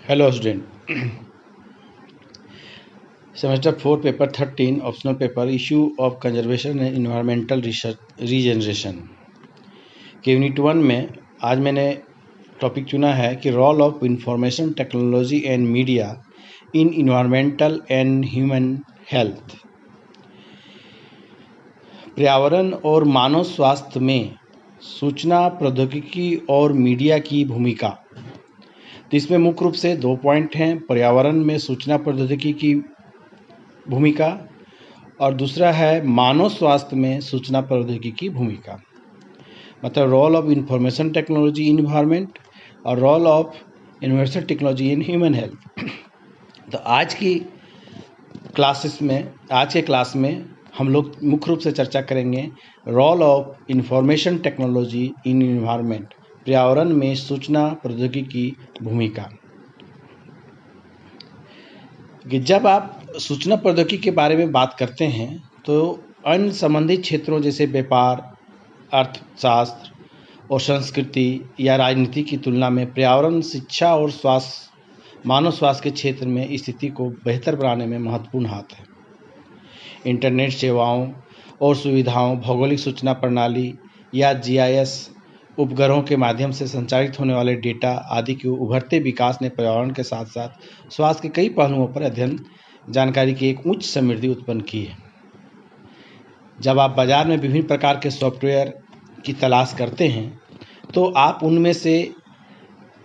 Hello student. Semester 4 paper 13 optional paper issue of conservation and environmental regeneration के unit 1 में आज मैंने topic चुना है कि role of information technology and media in environmental and human health. पर्यावरण और मानव स्वास्थ्य में सूचना प्रौद्योगिकी और मीडिया की भूमिका। तो इसमें मुख्य रूप से 2 पॉइंट हैं, पर्यावरण में सूचना प्रौद्योगिकी की भूमिका और दूसरा है मानव स्वास्थ्य में सूचना प्रौद्योगिकी की भूमिका, मतलब role of information technology in environment और role of information technology in human health. तो आज के क्लास में हम लोग मुख्य रूप से चर्चा करेंगे role of information technology in environment, पर्यावरण में सूचना प्रौद्योगिकी की भूमिका। कि जब आप सूचना प्रौद्योगिकी के बारे में बात करते हैं तो अन्य संबंधित क्षेत्रों जैसे व्यापार, अर्थशास्त्र और संस्कृति या राजनीति की तुलना में पर्यावरण, शिक्षा और मानव स्वास्थ्य के क्षेत्र में स्थिति को बेहतर बनाने में महत्वपूर्ण हाथ है। इंटरनेट सेवाओं और सुविधाओं, भौगोलिक सूचना प्रणाली या GIS उपग्रहों के माध्यम से संचारित होने वाले डेटा आदि के उभरते विकास ने पर्यावरण के साथ साथ स्वास्थ्य के कई पहलुओं पर अध्ययन जानकारी की एक उच्च समृद्धि उत्पन्न की है। जब आप बाजार में विभिन्न प्रकार के सॉफ्टवेयर की तलाश करते हैं तो आप उनमें से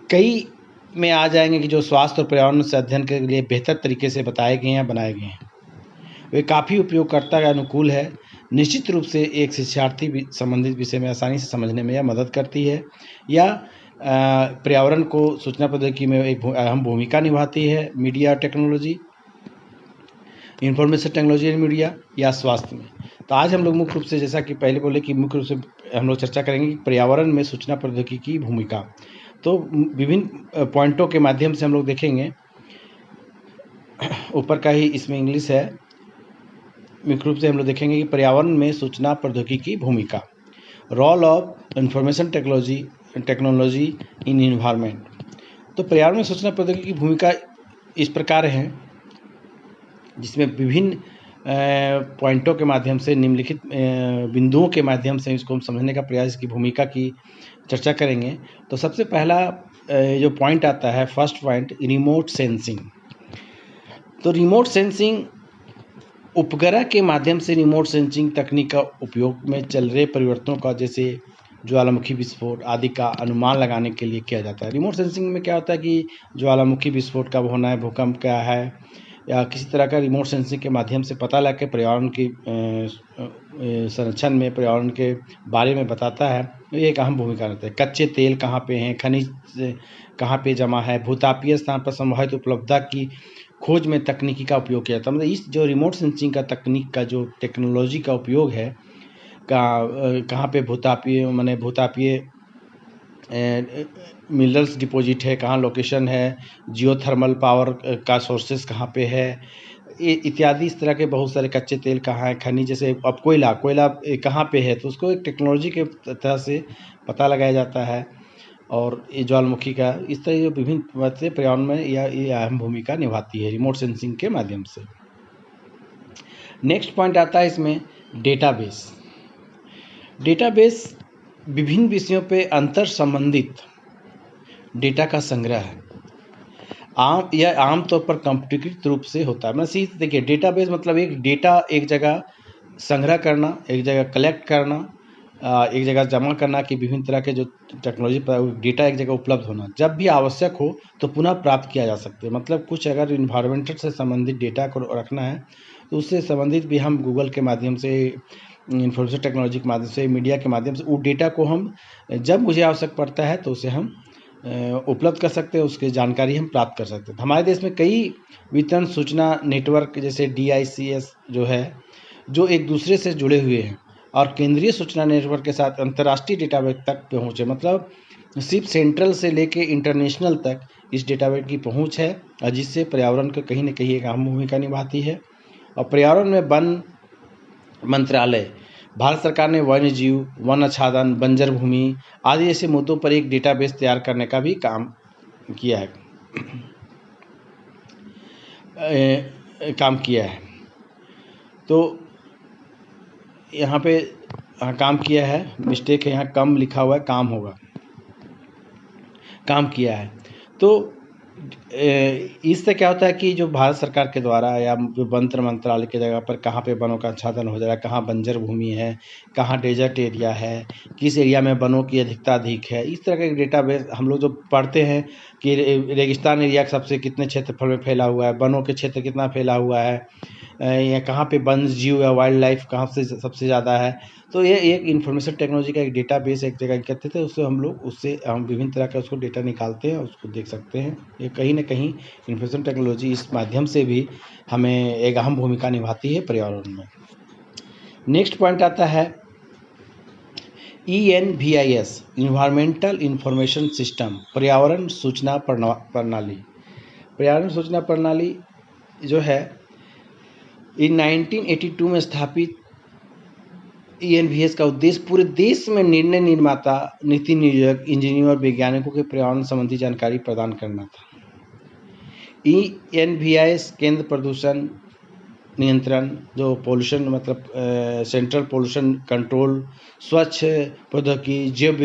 कई में आ जाएंगे कि जो स्वास्थ्य और पर्यावरण से अध्ययन के लिए बेहतर तरीके से बताए गए हैं, बनाए गए हैं। वे काफ़ी उपयोगकर्ता के अनुकूल है। निश्चित रूप से एक शिक्षार्थी भी संबंधित विषय में आसानी से समझने में यह मदद करती है या पर्यावरण को सूचना प्रौद्योगिकी में एक अहम भूमिका निभाती है। Media technology, information technology and media या स्वास्थ्य में। तो आज हम लोग मुख्य रूप से, जैसा कि पहले बोले कि मुख्य रूप से हम लोग चर्चा करेंगे कि पर्यावरण में सूचना प्रौद्योगिकी की भूमिका। तो विभिन्न पॉइंटों के माध्यम से हम लोग देखेंगे। ऊपर का ही इसमें इंग्लिश है। मुख्य रूप से हम लोग देखेंगे कि पर्यावरण में सूचना प्रौद्योगिकी की भूमिका, role of information technology in environment. तो पर्यावरण में सूचना प्रौद्योगिकी की भूमिका इस प्रकार है, जिसमें विभिन्न पॉइंटों के माध्यम से, निम्नलिखित बिंदुओं के माध्यम से इसको हम समझने का प्रयास की भूमिका की चर्चा करेंगे। तो सबसे पहला जो पॉइंट आता है, फर्स्ट पॉइंट, रिमोट सेंसिंग। तो रिमोट सेंसिंग उपग्रह के माध्यम से रिमोट सेंसिंग तकनीक का उपयोग में चल रहे परिवर्तनों का, जैसे ज्वालामुखी विस्फोट आदि का अनुमान लगाने के लिए किया जाता है। रिमोट सेंसिंग में क्या होता है कि ज्वालामुखी विस्फोट कब होना है, भूकंप क्या है, या किसी तरह का रिमोट सेंसिंग के माध्यम से पता लगा के पर्यावरण की संरक्षण में, पर्यावरण के बारे में बताता है। ये एक अहम भूमिका रहता है। कच्चे तेल कहाँ पे हैं, खनिज कहाँ पे जमा है, भूतापीय स्थान पर संभावित उपलब्धता की खोज में तकनीकी का उपयोग किया जाता है। मतलब इस जो रिमोट सेंसिंग का तकनीक का जो टेक्नोलॉजी का उपयोग है, कहाँ पे भूतापीय मिनरल्स डिपॉजिट है, कहाँ लोकेशन है, जियोथर्मल पावर का सोर्सेस कहाँ पे है, इत्यादि। इस तरह के बहुत सारे कच्चे तेल कहाँ है, खनिज, जैसे अब कोयला कहाँ पे है, तो उसको एक टेक्नोलॉजी के तरह से पता लगाया जाता है। और ये ज्वालामुखी का इस तरह जो विभिन्न से पर्यावरण में ये अहम भूमिका निभाती है रिमोट सेंसिंग के माध्यम से। नेक्स्ट पॉइंट आता है इसमें डेटाबेस। डेटाबेस विभिन्न विषयों पे अंतर संबंधित डेटा का संग्रह है। आमतौर पर कंप्यूटरीकृत रूप से होता है। मतलब देखिए, डेटाबेस मतलब एक डेटा एक जगह संग्रह करना, एक जगह कलेक्ट करना, एक जगह जमा करना कि विभिन्न तरह के जो टेक्नोलॉजी पर डेटा एक जगह उपलब्ध होना, जब भी आवश्यक हो तो पुनः प्राप्त किया जा सकते हैं। मतलब कुछ अगर इन्वायरमेंटल से संबंधित डेटा को रखना है तो उससे संबंधित भी हम गूगल के माध्यम से, इंफॉर्मेशन टेक्नोलॉजी के माध्यम से, मीडिया के माध्यम से वो डेटा को हम जब मुझे आवश्यक पड़ता है तो उसे हम उपलब्ध कर सकते हैं, उसकी जानकारी हम प्राप्त कर सकते हैं। हमारे देश में कई वितरण सूचना नेटवर्क जैसे DICS जो है, जो एक दूसरे से जुड़े हुए हैं और केंद्रीय सूचना नेटवर्क के साथ अंतर्राष्ट्रीय डेटाबेस तक पहुँचे। मतलब सिर्फ सेंट्रल से लेके इंटरनेशनल तक इस डेटाबेस की पहुँच है, और जिससे पर्यावरण को कहीं न कहीं एक अहम भूमिका निभाती है। और पर्यावरण में वन मंत्रालय, भारत सरकार ने वन्य जीव, वन आच्छादन, बंजर भूमि आदि जैसे मुद्दों पर एक डेटाबेस तैयार करने का भी काम किया है। काम किया है। तो यहाँ पे काम किया है, मिस्टेक है, यहाँ कम लिखा हुआ है, काम होगा, काम किया है। तो इससे क्या होता है कि जो भारत सरकार के द्वारा या जो वन मंत्रालय की जगह पर कहाँ पे वनों का आच्छादन हो जाएगा, कहाँ बंजर भूमि है, कहाँ डेजर्ट एरिया है, किस एरिया में वनों की अधिकता अधिक है, इस तरह का एक डेटाबेस हम लोग जो पढ़ते हैं कि रेगिस्तान एरिया सबसे कितने क्षेत्रफल में फैला हुआ है, वनों के क्षेत्र कितना फैला हुआ है, या कहाँ पे वन जीव या वाइल्ड लाइफ कहाँ से सबसे ज़्यादा है। तो ये एक इंफॉर्मेशन टेक्नोलॉजी का एक डेटाबेस एक जगह एकत्रित है, उससे हम विभिन्न तरह का उसको डेटा निकालते हैं, उसको देख सकते हैं। ये कहीं ना कहीं इंफॉर्मेशन टेक्नोलॉजी इस माध्यम से भी हमें एक अहम भूमिका निभाती है पर्यावरण में। नेक्स्ट पॉइंट आता है ENVIS, इन्वायरमेंटल इंफॉर्मेशन सिस्टम, पर्यावरण सूचना प्रणाली। पर्यावरण सूचना प्रणाली जो है 1982 में स्थापित ENVIS का उद्देश्य पूरे देश में निर्णय निर्माता, नीति निर्धारक, इंजीनियर और वैज्ञानिकों के पर्यावरण संबंधी जानकारी प्रदान करना था। ENVIS केंद्र प्रदूषण नियंत्रण, जो पोल्यूशन मतलब सेंट्रल पोल्यूशन कंट्रोल, स्वच्छ प्रौद्योगिकी, जैव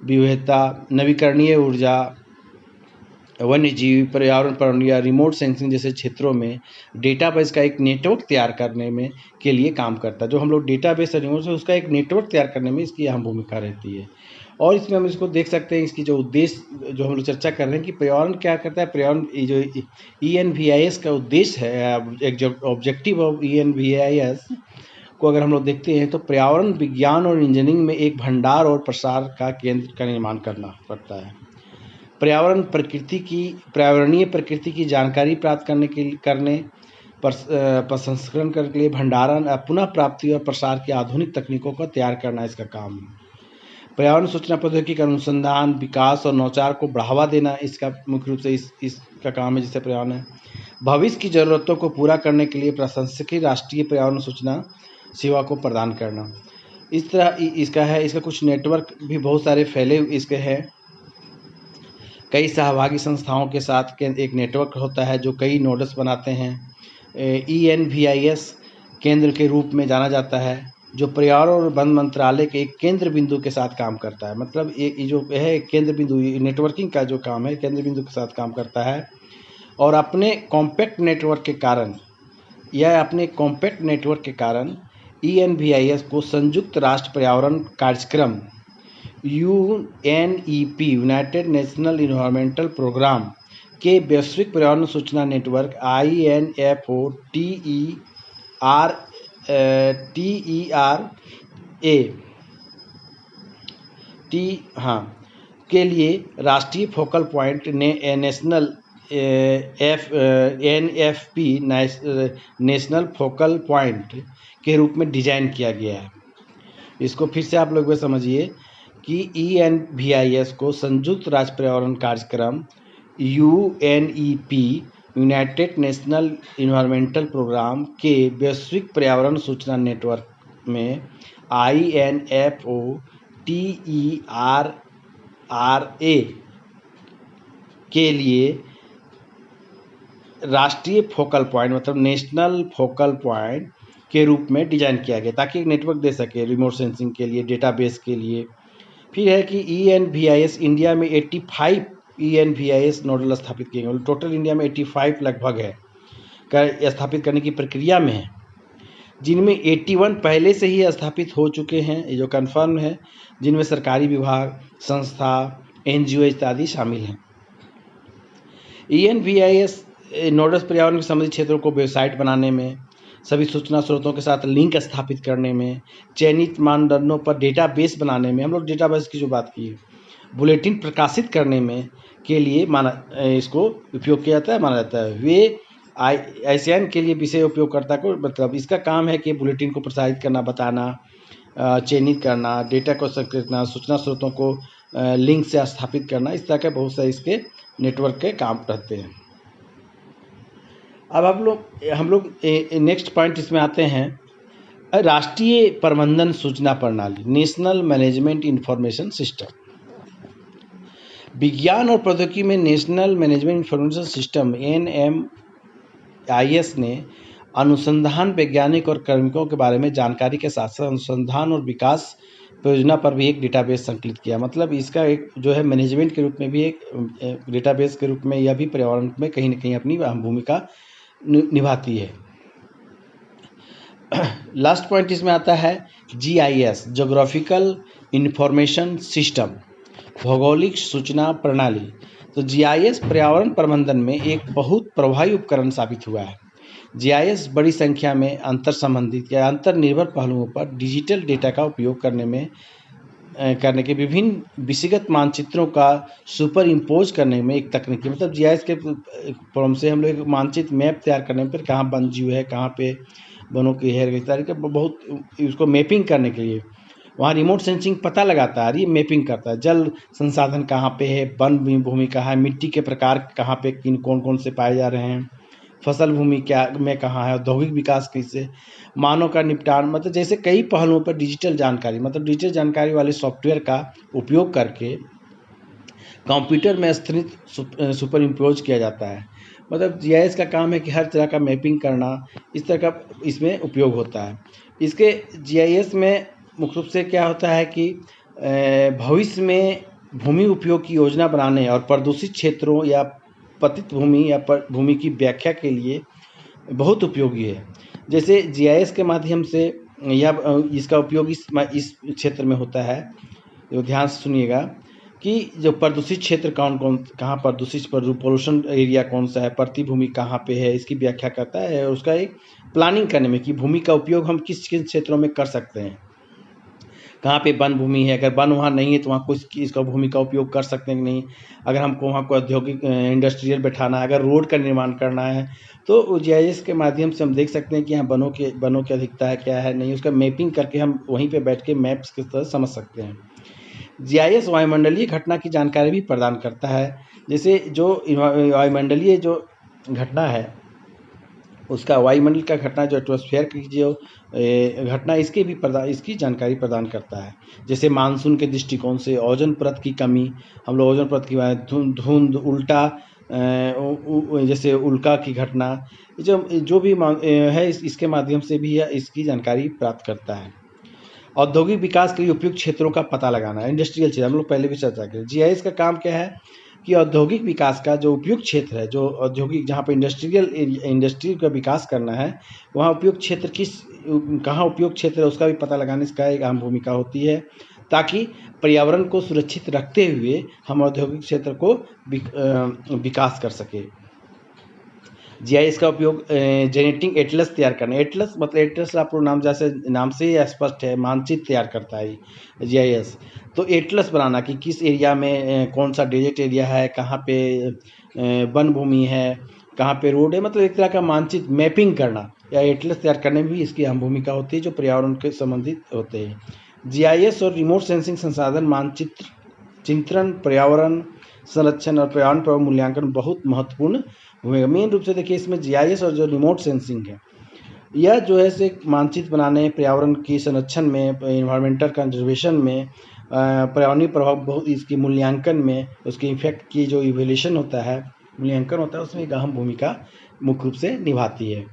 विविधता, नवीकरणीय ऊर्जा, वन्यजीव, पर्यावरण पर या रिमोट सेंसिंग जैसे क्षेत्रों में डेटाबेस का एक नेटवर्क तैयार करने में के लिए काम करता है। जो हम लोग डेटाबेस है रिमोट से उसका एक नेटवर्क तैयार करने में इसकी अहम भूमिका रहती है। और इसमें हम इसको देख सकते हैं, इसकी जो उद्देश्य जो हम लोग चर्चा कर रहे हैं कि पर्यावरण क्या करता है। पर्यावरण जो ENVIS का उद्देश्य है, एक जो ऑब्जेक्टिव ऑफ ENVIS को अगर हम लोग देखते हैं तो पर्यावरण विज्ञान और इंजीनियरिंग में एक भंडार और प्रसार का केंद्र का निर्माण करना पड़ता है। पर्यावरणीय प्रकृति की जानकारी प्राप्त करने प्रसंस्करण करने के लिए भंडारण, पुनः प्राप्ति और प्रसार की आधुनिक तकनीकों को तैयार करना इसका काम है। पर्यावरण सूचना प्रौद्योगिकी का अनुसंधान, विकास और नवाचार को बढ़ावा देना इसका मुख्य रूप से इसका काम है, जिससे पर्यावरण है। भविष्य की जरूरतों को पूरा करने के लिए प्रशासकीय राष्ट्रीय पर्यावरण सूचना सेवा को प्रदान करना, इस तरह इसका है। इसका कुछ नेटवर्क भी बहुत सारे फैले इसके हैं, कई सहभागी संस्थाओं के साथ एक नेटवर्क होता है जो कई नोड्स बनाते हैं। ENVIS केंद्र के रूप में जाना जाता है, जो पर्यावरण और वन मंत्रालय के एक केंद्र बिंदु के साथ काम करता है। मतलब ये जो है केंद्र बिंदु, नेटवर्किंग का जो काम है केंद्र बिंदु के साथ काम करता है। और अपने कॉम्पैक्ट नेटवर्क के कारण ENVIS को संयुक्त राष्ट्र पर्यावरण कार्यक्रम UNEP, united national environmental programme के वैश्विक पर्यावरण सूचना नेटवर्क के लिए राष्ट्रीय focal point national NFP national focal point के रूप में डिजाइन किया गया है। इसको फिर से आप लोग समझिए कि ENVIS को संयुक्त राष्ट्र पर्यावरण कार्यक्रम UNEP, united national environmental programme के वैश्विक पर्यावरण सूचना नेटवर्क में INFOTERRA के लिए राष्ट्रीय फोकल पॉइंट मतलब नेशनल फोकल पॉइंट के रूप में डिजाइन किया गया, ताकि एक नेटवर्क दे सके रिमोट सेंसिंग के लिए, डेटाबेस के लिए। फिर है कि ENVIS इंडिया में 85 ENVIS नोडल स्थापित किए गए, टोटल इंडिया में 85 लगभग है स्थापित करने की प्रक्रिया में है, जिनमें 81 पहले से ही स्थापित हो चुके हैं, ये जो कन्फर्म है, जिनमें सरकारी विभाग, संस्था, NGO इत्यादि शामिल हैं। ENVIS नोडल पर्यावरण संबंधी क्षेत्रों को वेबसाइट बनाने में, सभी सूचना स्रोतों के साथ लिंक स्थापित करने में, चयनित मानदंडों पर डेटाबेस बनाने में, हम लोग डेटाबेस की जो बात की, बुलेटिन प्रकाशित करने में के लिए इसको उपयोग किया जाता है, माना जाता है। वे ICAN के लिए विषय उपयोगकर्ता को मतलब इसका काम है कि बुलेटिन को प्रसारित करना, बताना, चयनित करना, डेटा को संग्रहित करना, सूचना स्रोतों को लिंक से स्थापित करना, इस तरह के बहुत सारे इसके नेटवर्क के काम रहते हैं। अब हम लोग नेक्स्ट पॉइंट इसमें आते हैं, राष्ट्रीय प्रबंधन सूचना प्रणाली, नेशनल मैनेजमेंट इंफॉर्मेशन सिस्टम। विज्ञान और प्रौद्योगिकी में national management information system NMIS ने अनुसंधान वैज्ञानिक और कार्मिकों के बारे में जानकारी के साथ साथ अनुसंधान और विकास परियोजना पर भी एक डेटाबेस संकलित किया। मतलब इसका एक जो है मैनेजमेंट के रूप में भी एक डेटाबेस के रूप में यह भी पर्यावरण में कहीं न कहीं अपनी अहम भूमिका निभाती है। लास्ट पॉइंट इसमें आता है GIS, जोग्राफिकल इंफॉर्मेशन सिस्टम, भौगोलिक सूचना प्रणाली। तो GIS पर्यावरण प्रबंधन में एक बहुत प्रभावी उपकरण साबित हुआ है। GIS बड़ी संख्या में अंतर संबंधित या अंतर्निर्भर पहलुओं पर डिजिटल डेटा का उपयोग करने के विभिन्न विषयगत मानचित्रों का सुपर इम्पोज करने में एक तकनीकी, मतलब GIS के फॉर्म से हम लोग एक मानचित्र मैप तैयार करने पर कहाँ वन जीव है, कहाँ पे वनों की है, इस तरह के बहुत उसको मैपिंग करने के लिए वहाँ रिमोट सेंसिंग पता लगाता है, ये मैपिंग करता है। जल संसाधन कहाँ पे है, वन भूमि कहाँ है, मिट्टी के प्रकार कहाँ पे कौन कौन से पाए जा रहे हैं, फसल भूमि क्या में कहाँ है, औद्योगिक विकास कैसे, मानव का निपटान, मतलब जैसे कई पहलुओं पर डिजिटल जानकारी, मतलब डिजिटल जानकारी वाले सॉफ्टवेयर का उपयोग करके कंप्यूटर में स्थित सुपर इम्पोज किया जाता है। मतलब GIS का काम है कि हर तरह का मैपिंग करना, इस तरह का इसमें उपयोग होता है। इसके GIS में मुख्य रूप से क्या होता है कि भविष्य में भूमि उपयोग की योजना बनाने और प्रदूषित क्षेत्रों या पतित भूमि या भूमि की व्याख्या के लिए बहुत उपयोगी है। जैसे GIS के माध्यम से यह इसका उपयोग इस क्षेत्र में होता है, तो ध्यान से सुनिएगा कि जो प्रदूषित क्षेत्र कहाँ प्रदूषित पोल्यूशन एरिया कौन सा है, प्रति भूमि कहाँ पे है, इसकी व्याख्या करता है और उसका एक प्लानिंग करने में कि भूमि का उपयोग हम किस किस क्षेत्रों में कर सकते हैं, कहाँ पे वन भूमि है, अगर वन वहाँ नहीं है तो वहाँ कुछ इसका भूमि का उपयोग कर सकते हैं कि नहीं, अगर हमको वहाँ को औद्योगिक इंडस्ट्रियल बैठाना है, अगर रोड का निर्माण करना है तो GIS के माध्यम से हम देख सकते हैं कि यहाँ वनों की अधिकता है क्या है नहीं, उसका मैपिंग करके हम वहीं पे बैठ के मैप्स की तरह समझ सकते हैं। GIS वायुमंडलीय घटना की जानकारी भी प्रदान करता है। जैसे जो वायुमंडलीय जो घटना है उसका वायुमंडल का घटना जो एटमॉस्फेयर की जो घटना इसकी जानकारी प्रदान करता है। जैसे मानसून के दृष्टिकोण से ओजोन परत की कमी, हम लोग ओजोन परत की बात, धुंध उल्टा जैसे उल्का की घटना, जो भी है इसके माध्यम से भी इसकी जानकारी प्राप्त करता है। औद्योगिक विकास के लिए उपयुक्त क्षेत्रों का पता लगाना, इंडस्ट्रियल क्षेत्र, हम लोग पहले भी चर्चा करें। GIS का काम क्या है कि औद्योगिक विकास का जो उपयुक्त क्षेत्र है, जो औद्योगिक जहाँ पर इंडस्ट्री का विकास करना है वहाँ उपयुक्त क्षेत्र कहाँ उपयुक्त क्षेत्र है उसका भी पता लगाने का एक अहम भूमिका होती है, ताकि पर्यावरण को सुरक्षित रखते हुए हम औद्योगिक क्षेत्र को विकास कर सके। GIS का उपयोग जेनेटिक एटलस तैयार करना, एटलस मतलब एटलस आप लोग नाम से ही स्पष्ट है, मानचित्र तैयार करता है GIS। तो एटलस बनाना कि किस एरिया में कौन सा डेजर्ट एरिया है, कहाँ पे वन भूमि है, कहाँ पे रोड है, मतलब एक तरह का मानचित्र मैपिंग करना या एटलस तैयार करने में भी इसकी अहम भूमिका होती है, जो पर्यावरण के संबंधित होते हैं। GIS और रिमोट सेंसिंग संसाधन मानचित्र चित्रण, पर्यावरण संरक्षण और पर्यावरण पर मूल्यांकन बहुत महत्वपूर्ण भूमिका। मेन रूप से देखिए इसमें GIS और जो रिमोट सेंसिंग है यह जो है से मानचित्र बनाने, पर्यावरण की संरक्षण में, इन्वायरमेंटल कंजर्वेशन में, पर्यावरणीय प्रभाव बहुत इसके मूल्यांकन में, उसके इफेक्ट की जो इवैल्यूएशन होता है, मूल्यांकन होता है, उसमें एक अहम भूमिका मुख्य रूप से निभाती है।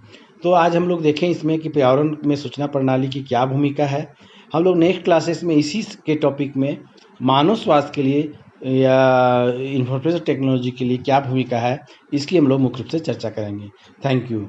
तो आज हम लोग देखें इसमें कि पर्यावरण में सूचना प्रणाली की क्या भूमिका है। हम लोग नेक्स्ट क्लासेस में इसी के टॉपिक में मानव स्वास्थ्य के लिए या इंफॉर्मेशन टेक्नोलॉजी के लिए क्या भूमिका है इसकी हम लोग मुख्य रूप से चर्चा करेंगे। Thank you.